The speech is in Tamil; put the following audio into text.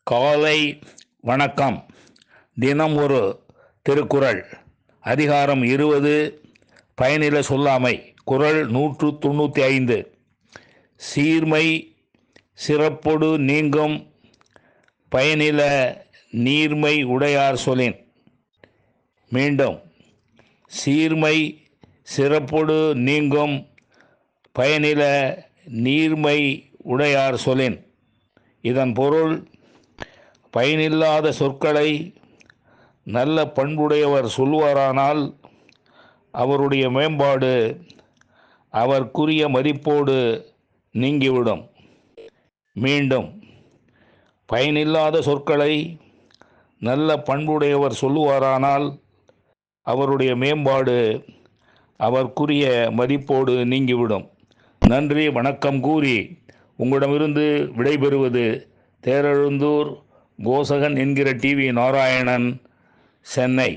காலை வணக்கம். தினம் ஒரு திருக்குறள். அதிகாரம் 20. பயனில சொல்லாமை. குறள் 195. சீர்மை சிறப்பொடு நீங்கும் பயனில நீர்மை உடையார் சொலின். மீண்டும், சீர்மை சிறப்பொடு நீங்கும் பயனில நீர்மை உடையார் சொலின். இதன் பொருள், பயனில்லாத சொற்களை நல்ல பண்புடையவர் சொல்வாரானால் அவருடைய மேம்பாடு அவர்க்குரிய மதிப்போடு நீங்கிவிடும். மீண்டும், பயனில்லாத சொற்களை நல்ல பண்புடையவர் சொல்லுவாரானால் அவருடைய மேம்பாடு அவர்க்குரிய மதிப்போடு நீங்கிவிடும். நன்றி, வணக்கம் கூறி உங்களிடமிருந்து விடைபெறுவது தேரெழுந்தூர் கோசகன் என்கிற டிவி நாராயணன், சென்னை.